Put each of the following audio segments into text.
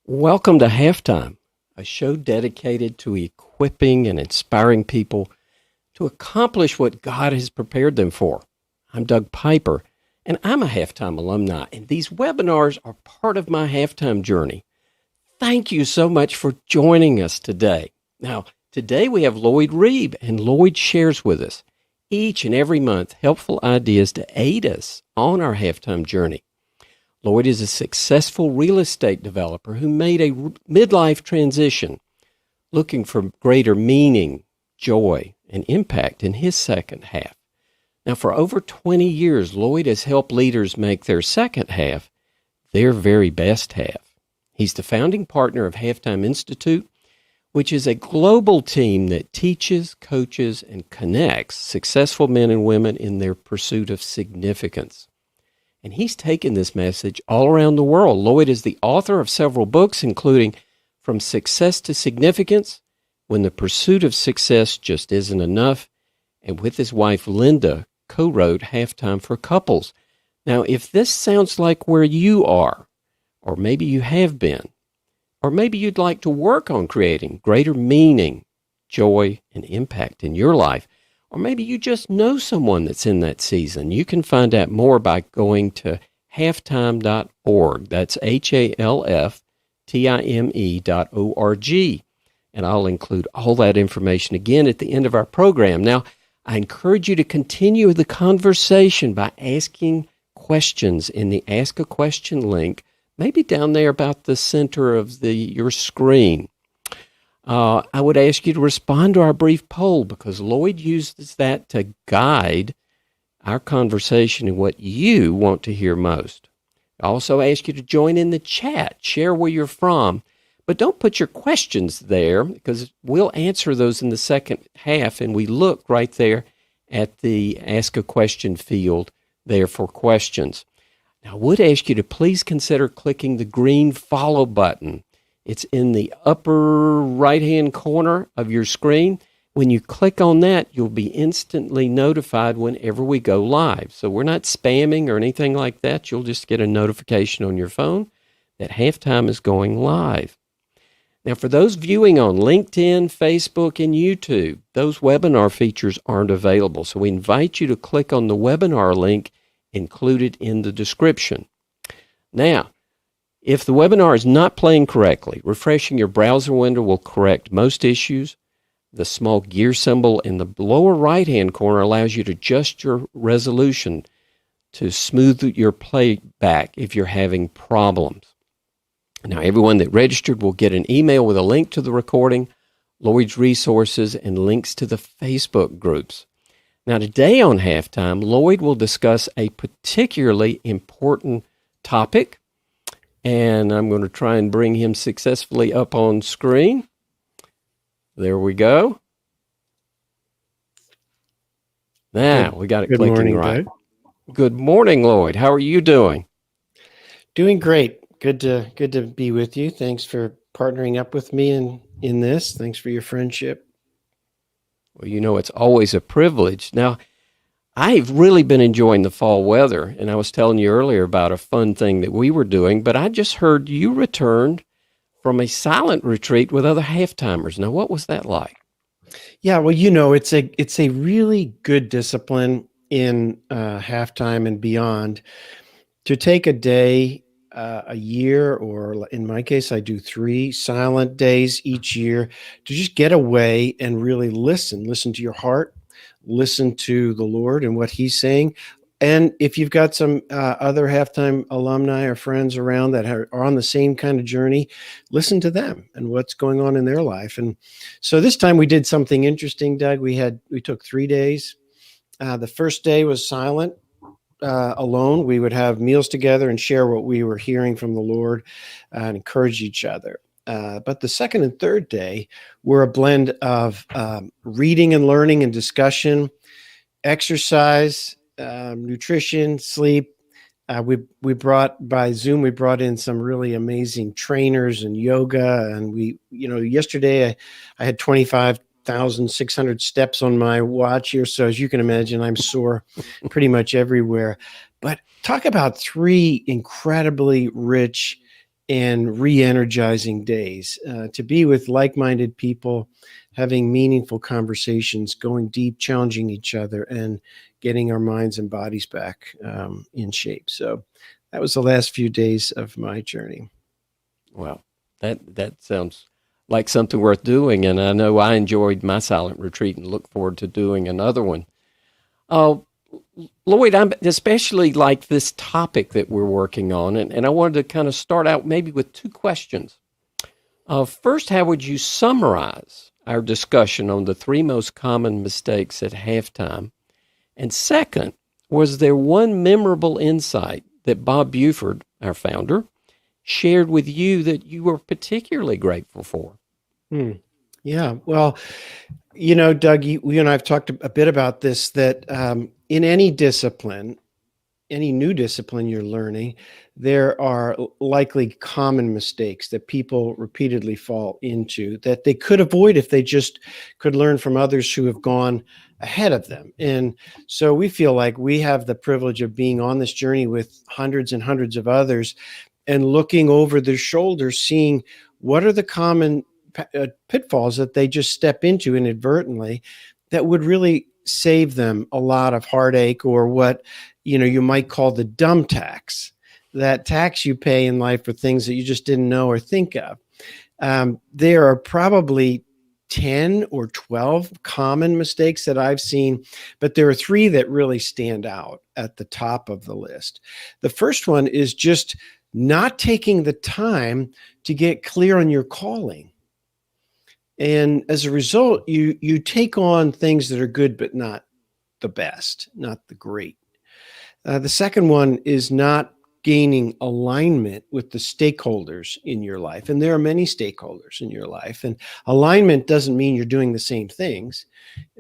Welcome to Halftime, a show dedicated to equipping and inspiring people to accomplish what God has prepared them for. I'm Doug Piper, and I'm a Halftime alumni, and these webinars are part of my Halftime journey. Thank you so much for joining us today. Now, today we have Lloyd Reeb, and Lloyd shares with us each and every month helpful ideas to aid us on our Halftime journey. Lloyd is a successful real estate developer who made a midlife transition, looking for greater meaning, joy, and impact in his second half. Now, for over 20 years, Lloyd has helped leaders make their second half their very best half. He's the founding partner of Halftime Institute, which is a global team that teaches, coaches, and connects successful men and women in their pursuit of significance. And he's taken this message all around the world. Lloyd is the author of several books, including From Success to Significance, When the Pursuit of Success Just Isn't Enough, and with his wife Linda, co-wrote Halftime for Couples. Now, if this sounds like where you are, or maybe you have been, or maybe you'd like to work on creating greater meaning, joy, and impact in your life, or maybe you just know someone that's in that season, you can find out more by going to halftime.org. That's HALFTIME.org. And I'll include all that information again at the end of our program. Now, I encourage you to continue the conversation by asking questions in the Ask a Question link, maybe down there about the center of your screen. I would ask you to respond to our brief poll because Lloyd uses that to guide our conversation and what you want to hear most. I also ask you to join in the chat, share where you're from, but don't put your questions there because we'll answer those in the second half, and we look right there at the Ask a Question field there for questions. Now, I would ask you to please consider clicking the green follow button. It's in the upper right-hand corner of your screen. When you click on that, you'll be instantly notified whenever we go live. So we're not spamming or anything like that. You'll just get a notification on your phone that Halftime is going live. Now, for those viewing on LinkedIn, Facebook, and YouTube, those webinar features aren't available. So we invite you to click on the webinar link included in the description. Now, if the webinar is not playing correctly, refreshing your browser window will correct most issues. The small gear symbol in the lower right-hand corner allows you to adjust your resolution to smooth your playback if you're having problems. Now, everyone that registered will get an email with a link to the recording, Lloyd's resources, and links to the Facebook groups. Now, today on Halftime, Lloyd will discuss a particularly important topic, and I'm going to try and bring him successfully up on screen. There we go. Now, we got it Good clicking morning, right. Doug. Good morning, Lloyd. How are you doing? Doing great. Good to be with you. Thanks for partnering up with me in this. Thanks for your friendship. Well, you know, it's always a privilege. Now, I've really been enjoying the fall weather, and I was telling you earlier about a fun thing that we were doing, but I just heard you returned from a silent retreat with other halftimers. Now, what was that like? Yeah, well, you know, it's a really good discipline in halftime and beyond to take a day, a year, or in my case, I do 3 silent days each year to just get away and really listen to your heart, listen to the Lord and what he's saying. And if you've got some other halftime alumni or friends around that are on the same kind of journey, listen to them and what's going on in their life. And so this time we did something interesting, Doug. We took 3 days. The first day was silent, alone. We would have meals together and share what we were hearing from the Lord and encourage each other. But the second and third day were a blend of reading and learning and discussion, exercise, nutrition, sleep. We brought by Zoom, we brought in some really amazing trainers and yoga. And yesterday I had 25,600 steps on my watch here. So as you can imagine, I'm sore pretty much everywhere. But talk about 3 incredibly rich and re-energizing days, to be with like-minded people, having meaningful conversations, going deep, challenging each other, and getting our minds and bodies back in shape. So that was the last few days of my journey. Well, that sounds like something worth doing, and I know I enjoyed my silent retreat and look forward to doing another one. Uh, Lloyd, I especially like this topic that we're working on, and I wanted to kind of start out maybe with two questions. First, how would you summarize our discussion on the three most common mistakes at halftime? And second, was there one memorable insight that Bob Buford, our founder, shared with you that you were particularly grateful for? Yeah, well, Doug, you and I have talked a bit about this, that in any discipline, any new discipline you're learning, there are likely common mistakes that people repeatedly fall into that they could avoid if they just could learn from others who have gone ahead of them. And so we feel like we have the privilege of being on this journey with hundreds and hundreds of others and looking over their shoulders, seeing what are the common pitfalls that they just step into inadvertently that would really save them a lot of heartache, or what you might call the dumb tax, that tax you pay in life for things that you just didn't know or think of. There are probably 10 or 12 common mistakes that I've seen, but there are three that really stand out at the top of the list. The first one is just not taking the time to get clear on your calling. And as a result, you take on things that are good, but not the best, not the great. The second one is not gaining alignment with the stakeholders in your life. And there are many stakeholders in your life. And alignment doesn't mean you're doing the same things.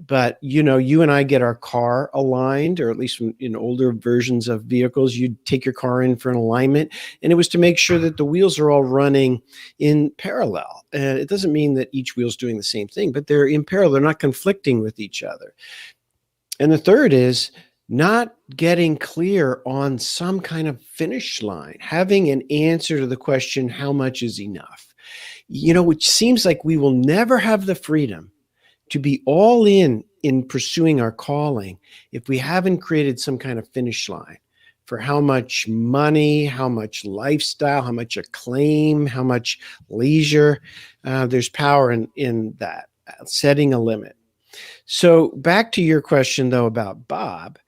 But, you and I get our car aligned, or at least in older versions of vehicles, you'd take your car in for an alignment. And it was to make sure that the wheels are all running in parallel. And it doesn't mean that each wheel's doing the same thing, but they're in parallel. They're not conflicting with each other. And the third is not getting clear on some kind of finish line, having an answer to the question, how much is enough? Which seems like we will never have the freedom to be all in pursuing our calling if we haven't created some kind of finish line for how much money, how much lifestyle, how much acclaim, how much leisure. There's power in that, setting a limit. So back to your question, though, about Bob,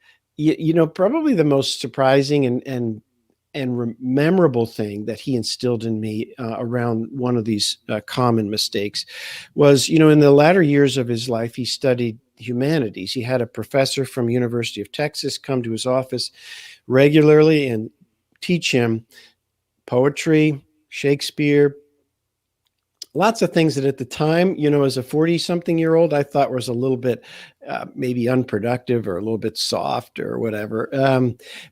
probably the most surprising and memorable thing that he instilled in me around one of these common mistakes was, in the latter years of his life, he studied humanities. He had a professor from University of Texas come to his office regularly and teach him poetry, Shakespeare, lots of things that at the time, as a 40-something-year-old, I thought was a little bit maybe unproductive or a little bit soft or whatever.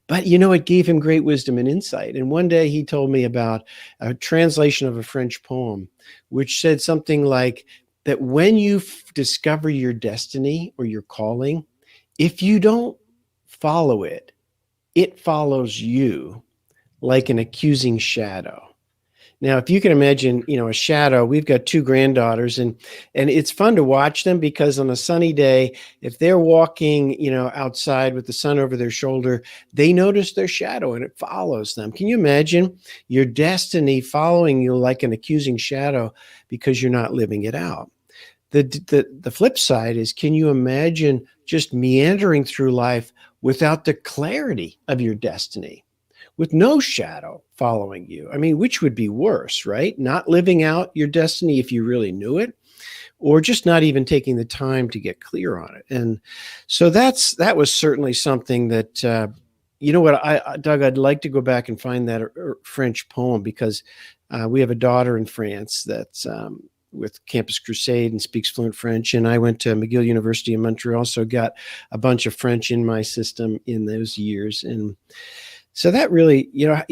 But, it gave him great wisdom and insight. And one day he told me about a translation of a French poem, which said something like that: when you discover your destiny or your calling, if you don't follow it, it follows you like an accusing shadow. Now, if you can imagine, a shadow, we've got two granddaughters, and it's fun to watch them because on a sunny day, if they're walking, outside with the sun over their shoulder, they notice their shadow and it follows them. Can you imagine your destiny following you like an accusing shadow because you're not living it out? The flip side is, can you imagine just meandering through life without the clarity of your destiny, with no shadow following you? I mean, which would be worse, right? Not living out your destiny if you really knew it, or just not even taking the time to get clear on it. And so that was certainly something that, Doug, I'd like to go back and find that French poem, because we have a daughter in France that's with Campus Crusade and speaks fluent French. And I went to McGill University in Montreal, so got a bunch of French in my system in those years. And so that really,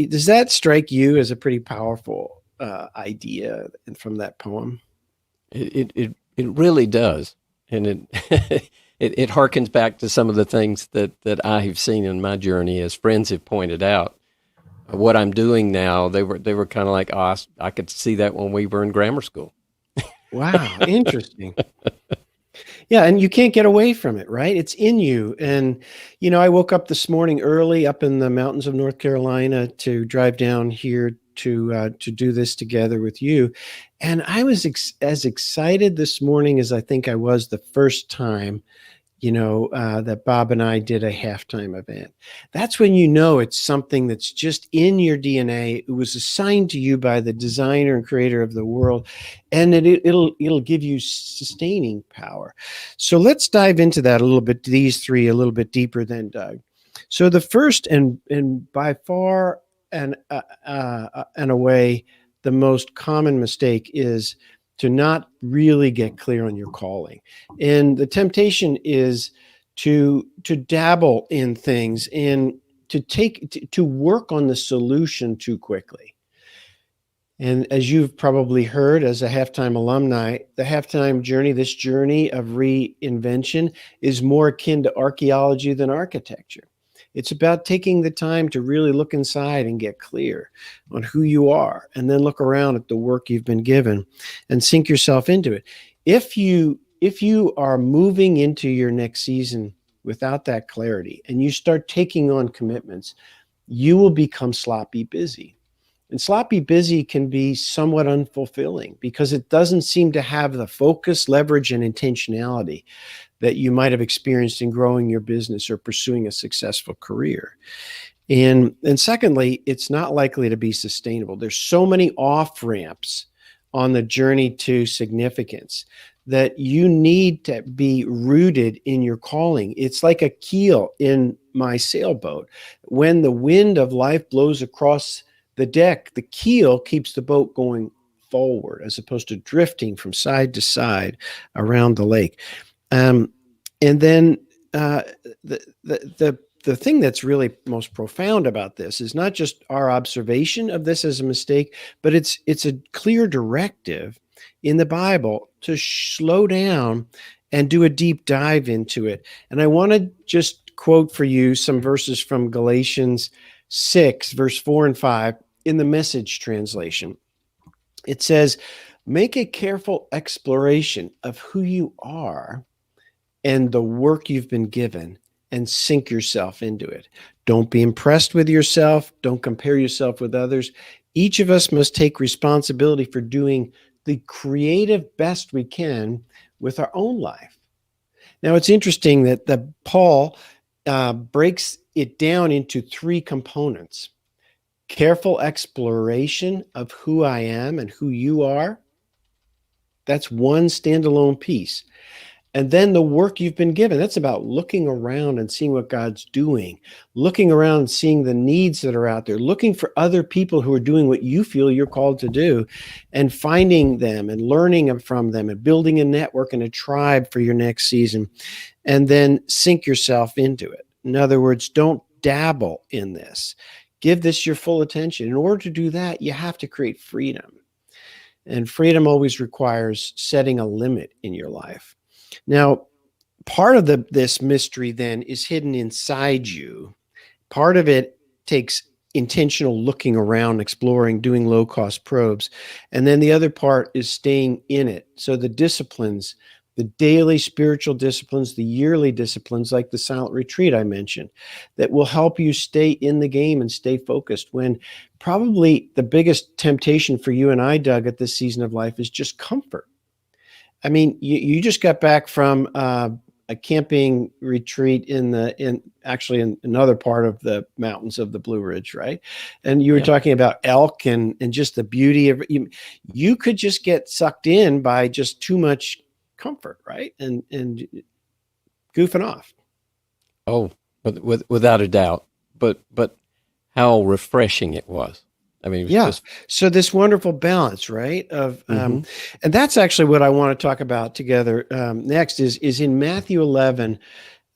does that strike you as a pretty powerful idea from that poem? It really does, and it harkens back to some of the things that I have seen in my journey, as friends have pointed out. what I'm doing now, they were kind of like, oh, I could see that when we were in grammar school. Wow, interesting. Yeah, and you can't get away from it, right? It's in you. And I woke up this morning early up in the mountains of North Carolina to drive down here to do this together with you. And I was as excited this morning as I think I was the first time that Bob and I did a halftime event. That's when it's something that's just in your DNA. It was assigned to you by the designer and creator of the world, and it'll give you sustaining power. So let's dive into that a little bit. These three a little bit deeper, then, Doug. So the first and by far and away the most common mistake is to not really get clear on your calling. And the temptation is to dabble in things and to work on the solution too quickly. And as you've probably heard as a halftime alumni, the halftime journey, this journey of reinvention, is more akin to archaeology than architecture. It's about taking the time to really look inside and get clear on who you are, and then look around at the work you've been given and sink yourself into it. If you are moving into your next season without that clarity and you start taking on commitments, you will become sloppy busy. And sloppy busy can be somewhat unfulfilling because it doesn't seem to have the focus, leverage, and intentionality that you might have experienced in growing your business or pursuing a successful career. And secondly, it's not likely to be sustainable. There's so many off-ramps on the journey to significance that you need to be rooted in your calling. It's like a keel in my sailboat. When the wind of life blows across the deck, the keel keeps the boat going forward as opposed to drifting from side to side around the lake. And then the thing that's really most profound about this is not just our observation of this as a mistake, but it's a clear directive in the Bible to slow down and do a deep dive into it. And I want to just quote for you some verses from Galatians 6, verse 4 and 5 in the Message translation. It says, "Make a careful exploration of who you are and the work you've been given, and sink yourself into it. Don't be impressed with yourself. Don't compare yourself with others. Each of us must take responsibility for doing the creative best we can with our own life." Now, it's interesting that Paul breaks it down into three components: careful exploration of who I am and who you are. That's one standalone piece. And then the work you've been given. That's about looking around and seeing what God's doing, looking around and seeing the needs that are out there, looking for other people who are doing what you feel you're called to do, and finding them and learning from them and building a network and a tribe for your next season, and then sink yourself into it. In other words, don't dabble in this. Give this your full attention. In order to do that, you have to create freedom. And freedom always requires setting a limit in your life. Now, part of this mystery then is hidden inside you. Part of it takes intentional looking around, exploring, doing low-cost probes. And then the other part is staying in it. So the disciplines, the daily spiritual disciplines, the yearly disciplines, like the silent retreat I mentioned, that will help you stay in the game and stay focused when probably the biggest temptation for you and I, Doug, at this season of life is just comfort. I mean, you just got back from a camping retreat in another part of the mountains of the Blue Ridge, right? And you were talking about elk and just the beauty of it. You could just get sucked in by just too much comfort, right? And goofing off. Oh, without a doubt. But how refreshing it was. I mean, it was just... So this wonderful balance, right? And that's actually what I want to talk about together next is in Matthew 11,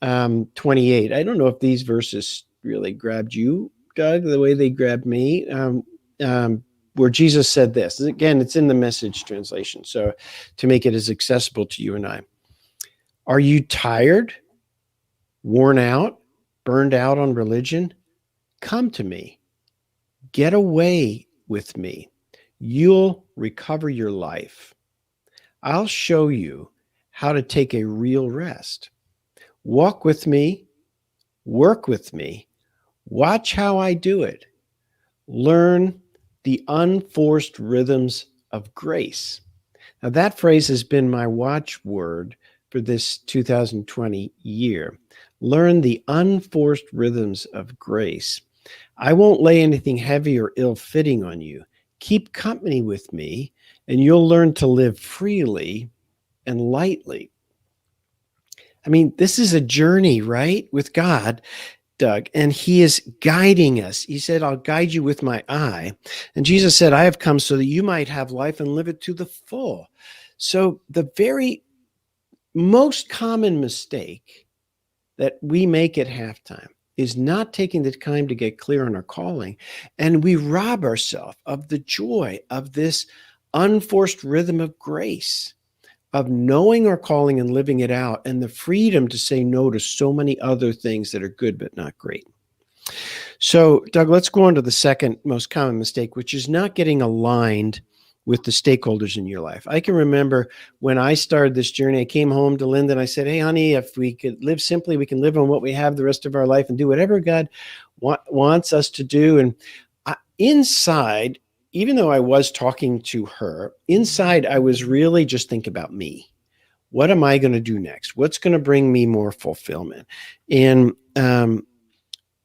28. I don't know if these verses really grabbed you, Doug, the way they grabbed me, where Jesus said this. Again, it's in the Message translation, so to make it as accessible to you and I. "Are you tired, worn out, burned out on religion? Come to me. Get away with me. You'll recover your life. I'll show you how to take a real rest. Walk with me, work with me, watch how I do it. Learn the unforced rhythms of grace. Now, that phrase has been my watchword for this 2020 year. Learn the unforced rhythms of grace. I won't lay anything heavy or ill-fitting on you. Keep company with me, and you'll learn to live freely and lightly. I mean, this is a journey, right, with God, Doug, and he is guiding us. He said, I'll guide you with my eye. And Jesus said, I have come so that you might have life and live it to the full. So the very most common mistake that we make at halftime is not taking the time to get clear on our calling. And we rob ourselves of the joy of this unforced rhythm of grace, of knowing our calling and living it out, and the freedom to say no to so many other things that are good but not great. So, Doug, let's go on to the second most common mistake, which is not getting aligned with the stakeholders in your life. I can remember when I started this journey, I came home to Linda and I said, hey, honey, if we could live simply, we can live on what we have the rest of our life and do whatever God wants us to do. And inside, even though I was talking to her, inside I was really just thinking about me. What am I going to do next? What's going to bring me more fulfillment? And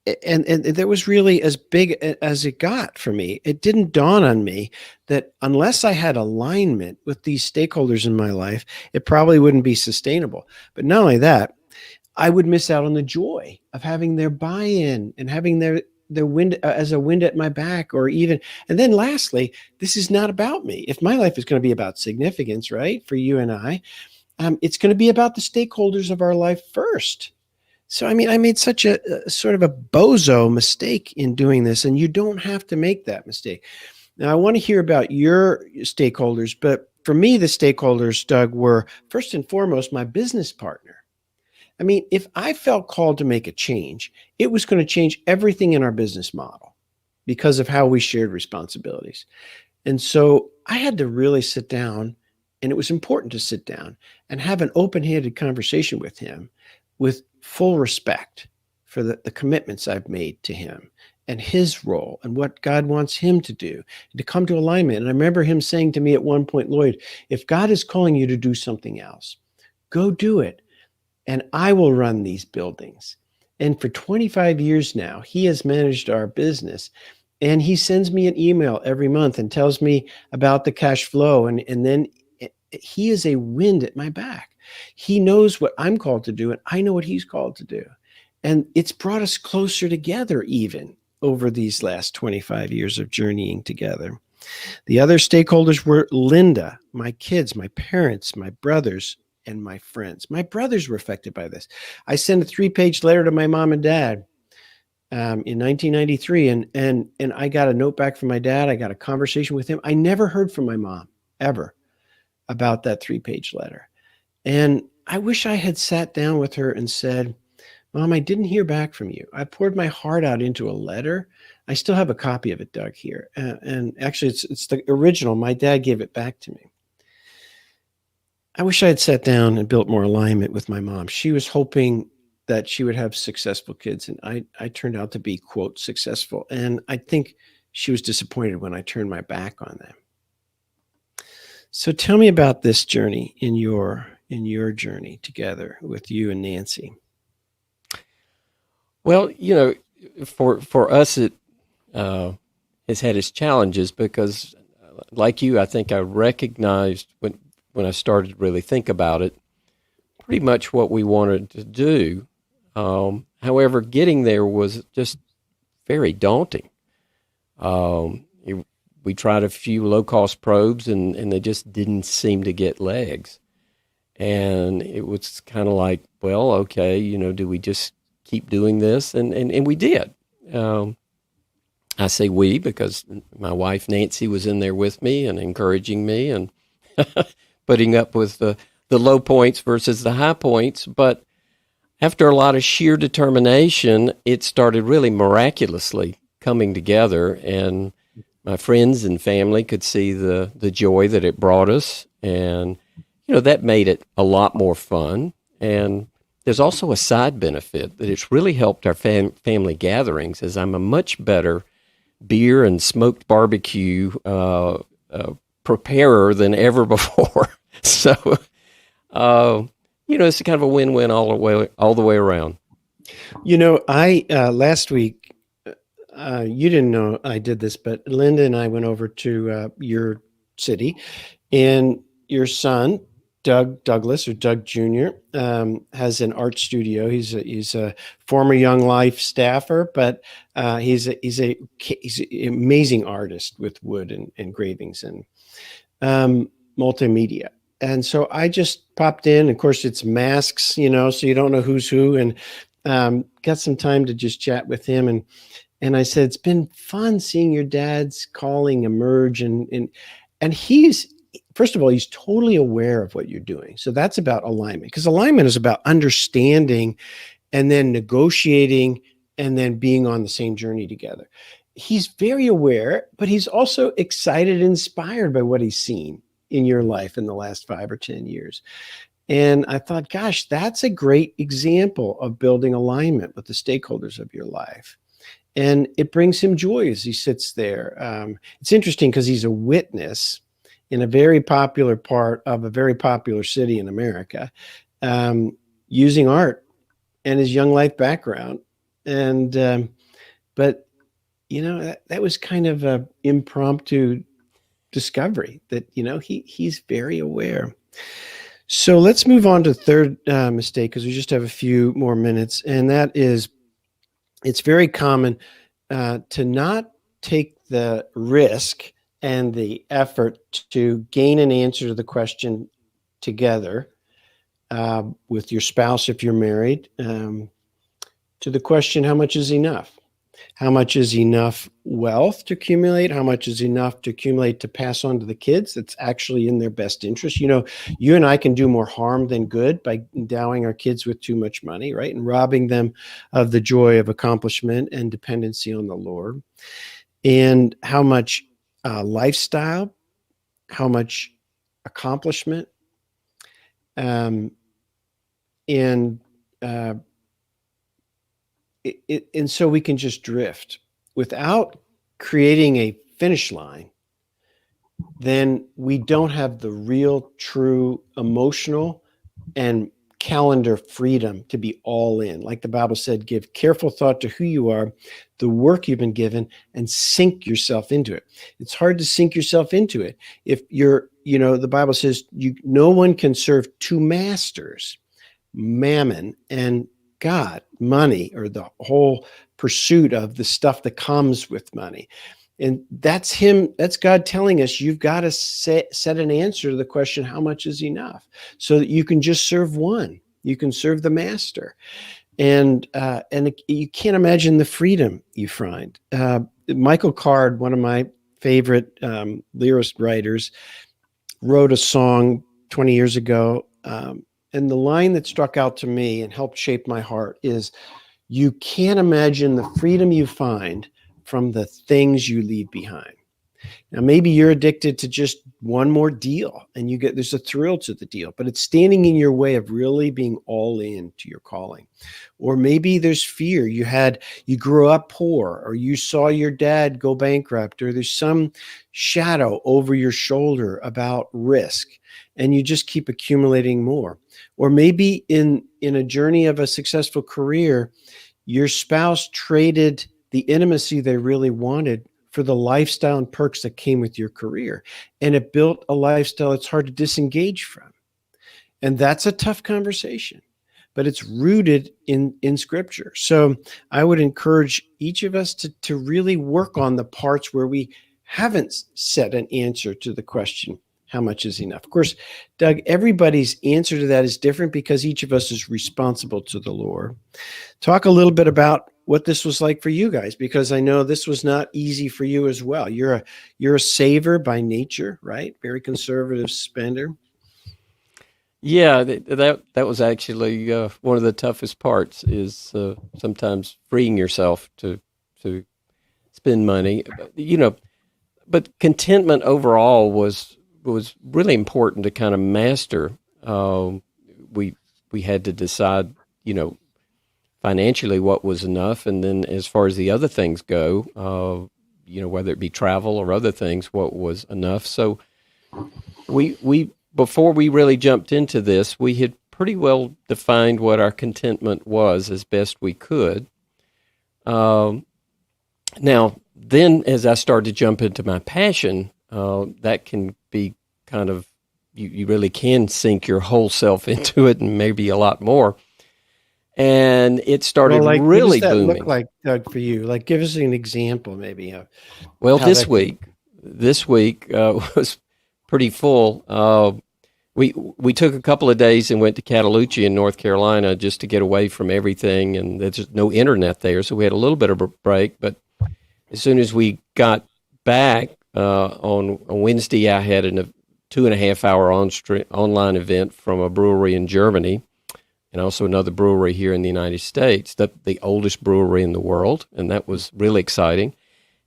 that was really as big as it got for me. It didn't dawn on me that unless I had alignment with these stakeholders in my life, it probably wouldn't be sustainable. But not only that, I would miss out on the joy of having their buy-in and having their wind as a wind at my back, or even, and then lastly, this is not about me. If my life is going to be about significance, right, for you and I, it's going to be about the stakeholders of our life first. So, I mean, I made such a sort of a bozo mistake in doing this, and you don't have to make that mistake. Now, I want to hear about your stakeholders, but for me, the stakeholders, Doug, were first and foremost my business partner. I mean, if I felt called to make a change, it was going to change everything in our business model because of how we shared responsibilities. And so I had to really sit down, and it was important to sit down and have an open-handed conversation with him with full respect for the commitments I've made to him and his role and what God wants him to do, and to come to alignment. And I remember him saying to me at one point, Lloyd, if God is calling you to do something else, go do it. And I will run these buildings. And for 25 years now, he has managed our business. And he sends me an email every month and tells me about the cash flow. And then he is a wind at my back. He knows what I'm called to do, and I know what he's called to do. And it's brought us closer together even over these last 25 years of journeying together. The other stakeholders were Linda, my kids, my parents, my brothers, and my friends. My brothers were affected by this. I sent a 3-page letter to my mom and dad in 1993, and I got a note back from my dad. I got a conversation with him. I never heard from my mom ever about that 3-page letter. And I wish I had sat down with her and said, Mom, I didn't hear back from you. I poured my heart out into a letter. I still have a copy of it, Doug, here. And actually, it's the original. My dad gave it back to me. I wish I had sat down and built more alignment with my mom. She was hoping that she would have successful kids, and I turned out to be, quote, successful. And I think she was disappointed when I turned my back on them. So tell me about this journey in your journey together with you and Nancy. Well, you know, for us, it has had its challenges because, like you, I think I recognized when I started to really think about it, pretty much what we wanted to do. However, getting there was just very daunting. We tried a few low-cost probes, and they just didn't seem to get legs. And it was kind of like, well, okay, you know, do we just keep doing this? And we did. I say we because my wife, Nancy, was in there with me and encouraging me and putting up with the low points versus the high points. But after a lot of sheer determination, it started really miraculously coming together, and my friends and family could see the joy that it brought us, and that made it a lot more fun. And there's also a side benefit that it's really helped our family gatherings, as I'm a much better beer and smoked barbecue preparer than ever before. So, it's kind of a win-win all the way around. I last week, you didn't know I did this, but Linda and I went over to your city, and your son, Douglas or Doug Jr., has an art studio. He's a former Young Life staffer, but he's an amazing artist with wood and engravings and multimedia. And so I just popped in. Of course, it's masks, so you don't know who's who, and got some time to just chat with him. And I said, it's been fun seeing your dad's calling emerge, and he's, first of all, he's totally aware of what you're doing. So that's about alignment, because alignment is about understanding and then negotiating and then being on the same journey together. He's very aware, but he's also excited and inspired by what he's seen in your life in the last 5 or 10 years. And I thought, gosh, that's a great example of building alignment with the stakeholders of your life. And it brings him joy as he sits there. It's interesting because he's a witness in a very popular part of a very popular city in America, using art and his Young Life background. And, but, that was kind of an impromptu discovery that, he's very aware. So let's move on to the third mistake, because we just have a few more minutes. And that is, it's very common to not take the risk and the effort to gain an answer to the question together with your spouse, if you're married, to the question, how much is enough? How much is enough wealth to accumulate? How much is enough to accumulate to pass on to the kids that's actually in their best interest? You and I can do more harm than good by endowing our kids with too much money, right? And robbing them of the joy of accomplishment and dependency on the Lord. And how much lifestyle, how much accomplishment, and so we can just drift without creating a finish line. Then we don't have the real, true emotional and calendar freedom to be all in. Like the Bible said, give careful thought to who you are, the work you've been given, and sink yourself into it. It's hard to sink yourself into it. If you're, the Bible says no one can serve two masters, mammon and God, money, or the whole pursuit of the stuff that comes with money. And that's God telling us you've got to set an answer to the question, how much is enough? So that you can just serve one. You can serve the master. And you can't imagine the freedom you find. Michael Card, one of my favorite lyricist writers, wrote a song 20 years ago. And the line that struck out to me and helped shape my heart is, you can't imagine the freedom you find from the things you leave behind. Now, maybe you're addicted to just one more deal and there's a thrill to the deal, but it's standing in your way of really being all in to your calling. Or maybe there's fear. You grew up poor, or you saw your dad go bankrupt, or there's some shadow over your shoulder about risk, and you just keep accumulating more. Or maybe in a journey of a successful career, your spouse traded the intimacy they really wanted for the lifestyle and perks that came with your career. And it built a lifestyle it's hard to disengage from. And that's a tough conversation, but it's rooted in Scripture. So I would encourage each of us to really work on the parts where we haven't set an answer to the question, how much is enough? Of course, Doug, everybody's answer to that is different because each of us is responsible to the Lord. Talk a little bit about what this was like for you guys, because I know this was not easy for you as well. You're a saver by nature, right? Very conservative spender. Yeah, that was actually one of the toughest parts, is sometimes freeing yourself to spend money, but contentment overall was really important to kind of master. We had to decide, financially what was enough, and then as far as the other things go, whether it be travel or other things, what was enough. So we before we really jumped into this, we had pretty well defined what our contentment was as best we could. Now, then, as I started to jump into my passion, that can be kind of, you really can sink your whole self into it, and maybe a lot more. And it started really what does that booming. look like, Doug, for you? Like, give us an example, maybe. Well, this week was pretty full. We took a couple of days and went to Cataloochee in North Carolina just to get away from everything, and there's just no internet there, so we had a little bit of a break. But as soon as we got back on Wednesday, I had a 2.5-hour online event from a brewery in Germany, and also another brewery here in the United States, the oldest brewery in the world, and that was really exciting.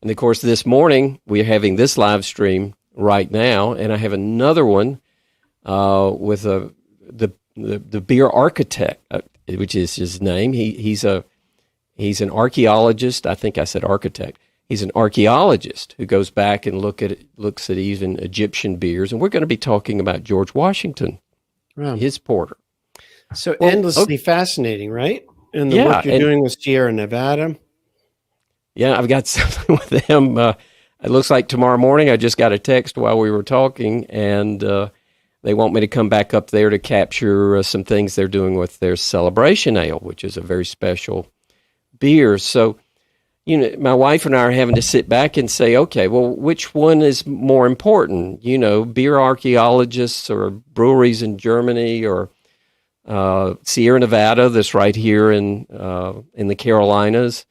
And of course, this morning we're having this live stream right now, and I have another one with the beer architect, which is his name. He's an archaeologist. I think I said architect. He's an archaeologist who goes back and looks at even Egyptian beers, and we're going to be talking about George Washington, his porter. So endlessly fascinating, right? And the work you're doing with Sierra Nevada. Yeah, I've got something with them. It looks like tomorrow morning. I just got a text while we were talking, and they want me to come back up there to capture some things they're doing with their Celebration Ale, which is a very special beer. So, my wife and I are having to sit back and say, okay, well, which one is more important? Beer archaeologists or breweries in Germany or Sierra Nevada, that's right here in the Carolinas.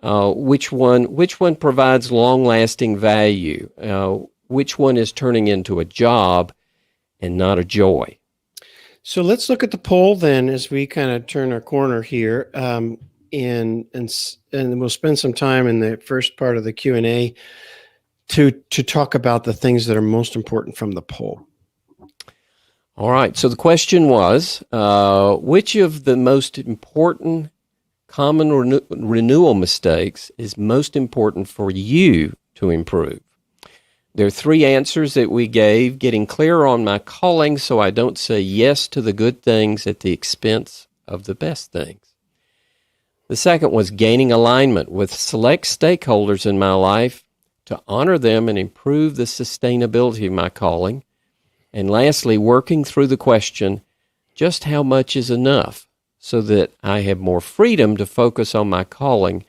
Which one provides long-lasting value? Which one is turning into a job and not a joy? So let's look at the poll then as we kind of turn our corner here, and we'll spend some time in the first part of the Q&A to talk about the things that are most important from the poll. All right. So the question was, which of the most important common renewal mistakes is most important for you to improve? There are 3 answers that we gave: getting clear on my calling so I don't say yes to the good things at the expense of the best things. The second was gaining alignment with select stakeholders in my life to honor them and improve the sustainability of my calling. And lastly, working through the question, just how much is enough, so that I have more freedom to focus on my calling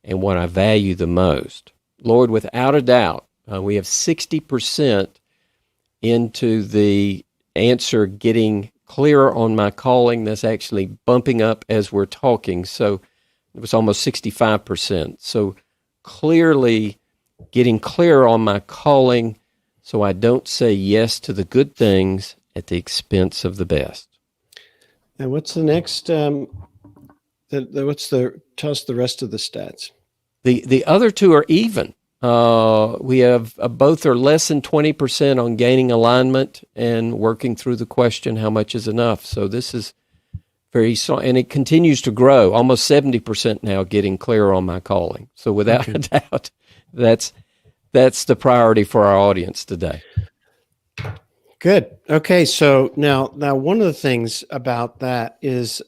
and what I value the most. Lord, without a doubt, we have 60% into the answer getting clearer on my calling. That's actually bumping up as we're talking. So it was almost 65%. So clearly getting clearer on my calling so I don't say yes to the good things at the expense of the best. And what's the next? Tell us the rest of the stats. The other 2 are even. We have both are less than 20% on gaining alignment and working through the question, how much is enough? So this is and it continues to grow, almost 70% now getting clearer on my calling. So without a doubt, that's the priority for our audience today. Good. Okay. So now one of the things about that is,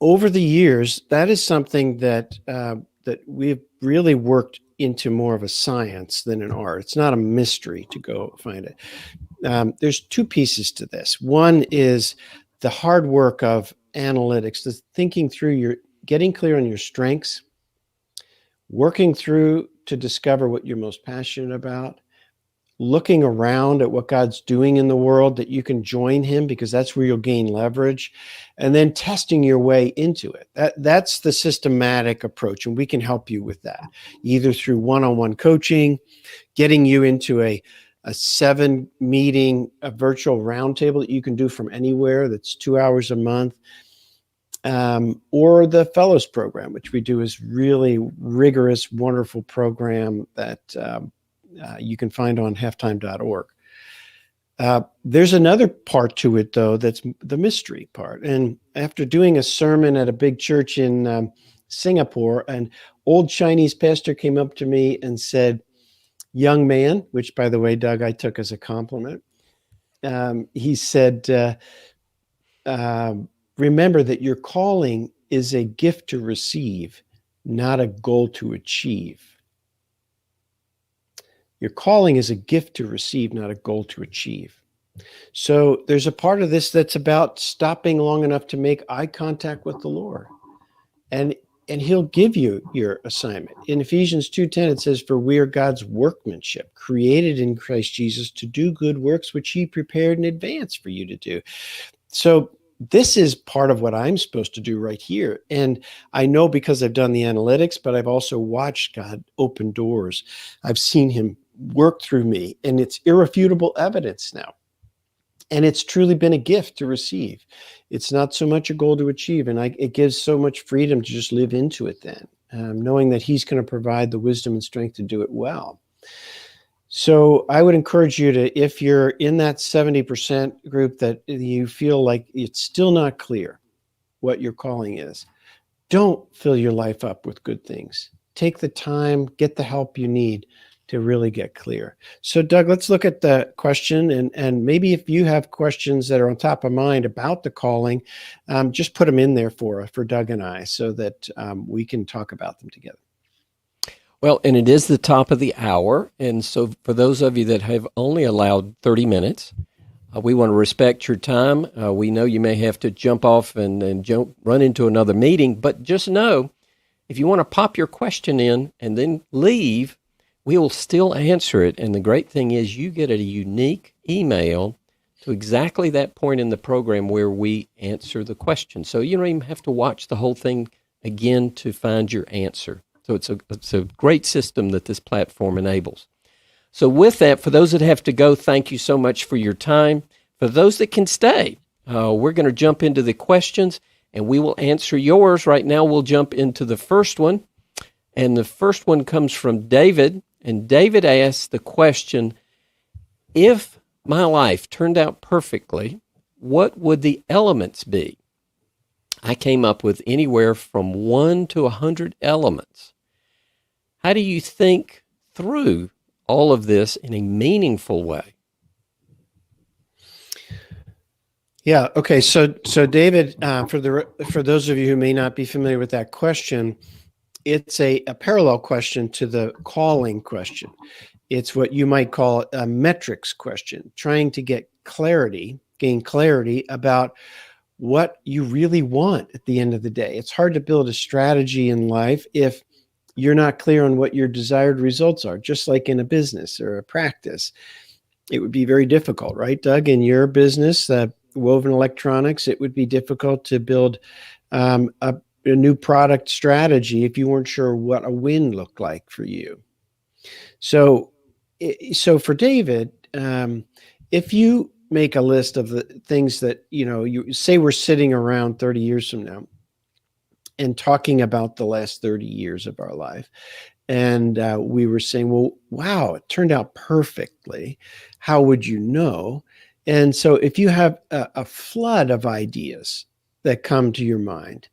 over the years, that is something that we've really worked into more of a science than an art. It's not a mystery to go find it. There's 2 pieces to this. One is the hard work of analytics, the thinking through getting clear on your strengths, working through to discover what you're most passionate about, looking around at what God's doing in the world that you can join him, because that's where you'll gain leverage, and then testing your way into it. That's the systematic approach, and we can help you with that, either through one-on-one coaching, getting you into a 7-meeting, a virtual roundtable that you can do from anywhere. That's 2 hours a month. or the Fellows Program, which we do is really rigorous, wonderful program that you can find on halftime.org. There's another part to it, though, that's the mystery part. And after doing a sermon at a big church in Singapore, an old Chinese pastor came up to me and said, "Young man," which, by the way, Doug, I took as a compliment. He said, "Remember that your calling is a gift to receive, not a goal to achieve." Your calling is a gift to receive, not a goal to achieve. So there's a part of this that's about stopping long enough to make eye contact with the Lord. And he'll give you your assignment. In Ephesians 2:10, it says, "For we are God's workmanship, created in Christ Jesus to do good works, which he prepared in advance for you to do." So this is part of what I'm supposed to do right here. And I know because I've done the analytics, but I've also watched God open doors. I've seen him work through me, and it's irrefutable evidence now. And it's truly been a gift to receive. It's not so much a goal to achieve. And it gives so much freedom to just live into it then, knowing that he's going to provide the wisdom and strength to do it well. So I would encourage you to, if you're in that 70% group that you feel like it's still not clear what your calling is, don't fill your life up with good things. Take the time, get the help you need to really get clear. So Doug, let's look at the question, and maybe if you have questions that are on top of mind about the calling, just put them in there for Doug and I so that we can talk about them together. Well, and it is the top of the hour, and so for those of you that have only allowed 30 minutes, we want to respect your time. We know you may have to jump off and run into another meeting, but just know, if you want to pop your question in and then leave, we will still answer it. And the great thing is you get a unique email to exactly that point in the program where we answer the question. So you don't even have to watch the whole thing again to find your answer. So it's a great system that this platform enables. So with that, for those that have to go, thank you so much for your time. For those that can stay, we're going to jump into the questions, and we will answer yours. Right now, we'll jump into the first one. And the first one comes from David. And David asks the question, if my life turned out perfectly, what would the elements be? I came up with anywhere from 1 to 100 elements. How do you think through all of this in a meaningful way? Yeah. Okay. So David, for those of you who may not be familiar with that question, it's a parallel question to the calling question. It's what you might call a metrics question, trying to gain clarity about what you really want at the end of the day. It's hard to build a strategy in life if you're not clear on what your desired results are, just like in a business or a practice. It would be very difficult, right, Doug? In your business, woven electronics, it would be difficult to build a new product strategy if you weren't sure what a win looked like for you. So for David, if you make a list of the things that, you say we're sitting around 30 years from now and talking about the last 30 years of our life, and we were saying, well, wow, it turned out perfectly. How would you know? And so if you have a flood of ideas that come to your mind,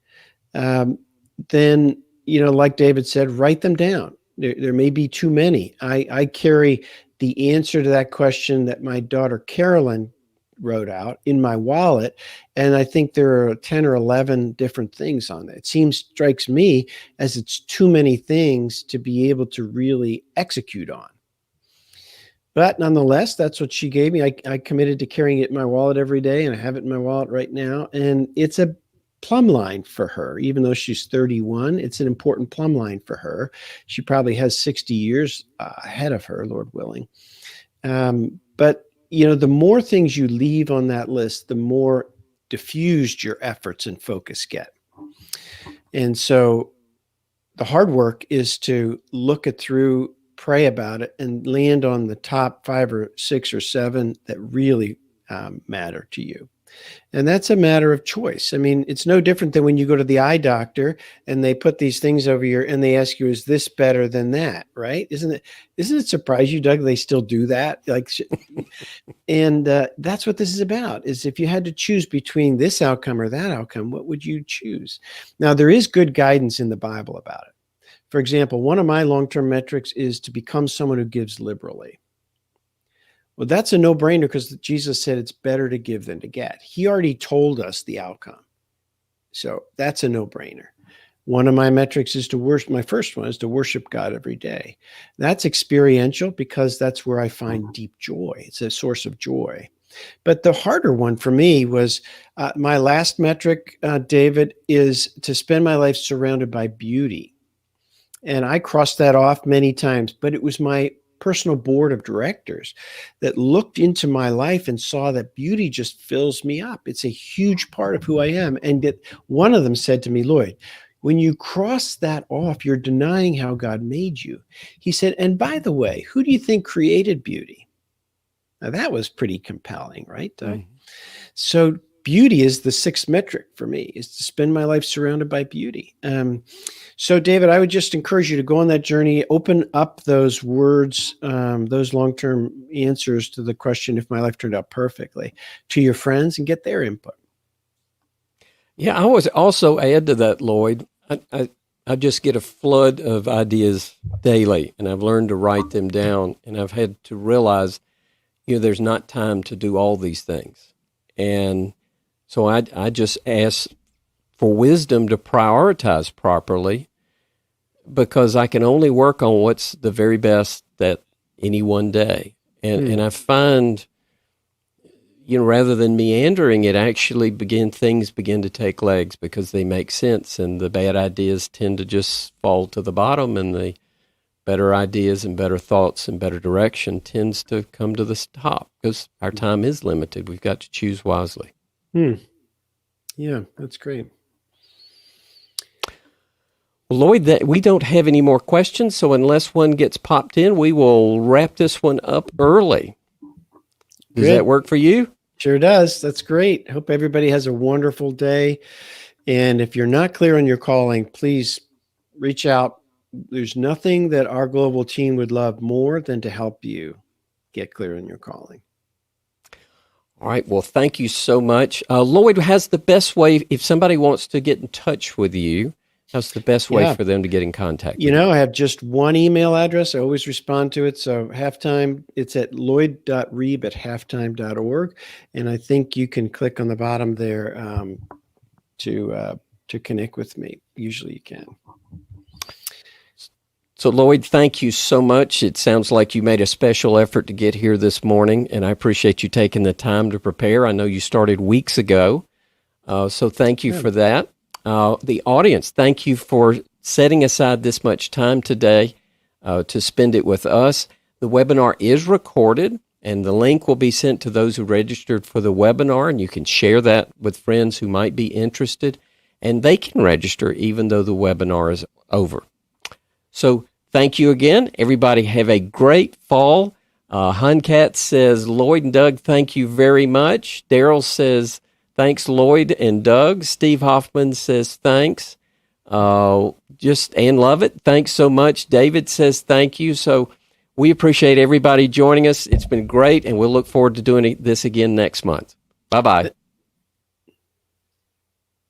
then, like David said, write them down. There may be too many. I carry the answer to that question that my daughter Carolyn wrote out in my wallet, and I think there are 10 or 11 different things on it. Strikes me as it's too many things to be able to really execute on. But nonetheless, that's what she gave me. I committed to carrying it in my wallet every day, and I have it in my wallet right now. And it's a plumb line for her. Even though she's 31, it's an important plumb line for her. She probably has 60 years ahead of her, Lord willing. But the more things you leave on that list, the more diffused your efforts and focus get. And so the hard work is to look it through, pray about it, and land on the top 5 or 6 or 7 that really matter to you. And that's a matter of choice. I mean, it's no different than when you go to the eye doctor and they put these things over your, and they ask you, is this better than that? Right? Isn't it surprise you, Doug, they still do that? And that's what this is about, is if you had to choose between this outcome or that outcome, what would you choose? Now, there is good guidance in the Bible about it. For example, one of my long-term metrics is to become someone who gives liberally. Well, that's a no-brainer because Jesus said it's better to give than to get. He already told us the outcome. So that's a no-brainer. One of my metrics is to worship. My first one is to worship God every day. That's experiential because that's where I find deep joy. It's a source of joy. But the harder one for me was my last metric, David, is to spend my life surrounded by beauty. And I crossed that off many times, but it was my personal board of directors that looked into my life and saw that beauty just fills me up. It's a huge part of who I am. And that one of them said to me, Lloyd, when you cross that off, you're denying how God made you. He said, and by the way, who do you think created beauty? Now that was pretty compelling, right? Mm-hmm. So beauty is the sixth metric for me, is to spend my life surrounded by beauty. So, David, I would just encourage you to go on that journey, open up those words, those long-term answers to the question, if my life turned out perfectly, to your friends and get their input. Yeah, I was also add to that, Lloyd. I just get a flood of ideas daily, and I've learned to write them down, and I've had to realize, there's not time to do all these things. And so I just ask for wisdom to prioritize properly, because I can only work on what's the very best that any one day. And I find, rather than meandering, it actually things begin to take legs because they make sense, and the bad ideas tend to just fall to the bottom, and the better ideas and better thoughts and better direction tends to come to the top because our time is limited. We've got to choose wisely. Yeah, that's great. Lloyd, we don't have any more questions, so unless one gets popped in, we will wrap this one up early. Does that work for you? Sure does. That's great. Hope everybody has a wonderful day. And if you're not clear on your calling, please reach out. There's nothing that our global team would love more than to help you get clear on your calling. All right. Well, thank you so much. Lloyd, has the best way, if somebody wants to get in touch with you, how's the best way for them to get in contact? I have just one email address. I always respond to it. So Halftime, it's at lloyd.reeb@halftime.org. And I think you can click on the bottom there to connect with me. Usually you can. So, Lloyd, thank you so much. It sounds like you made a special effort to get here this morning, and I appreciate you taking the time to prepare. I know you started weeks ago, so thank you for that. The audience, thank you for setting aside this much time today to spend it with us. The webinar is recorded, and the link will be sent to those who registered for the webinar, and you can share that with friends who might be interested, and they can register even though the webinar is over. So thank you again. Everybody have a great fall. Huncat says, Lloyd and Doug, thank you very much. Daryl says, thanks, Lloyd and Doug. Steve Hoffman says, thanks. And love it. Thanks so much. David says, thank you. So we appreciate everybody joining us. It's been great, and we'll look forward to doing this again next month. Bye-bye.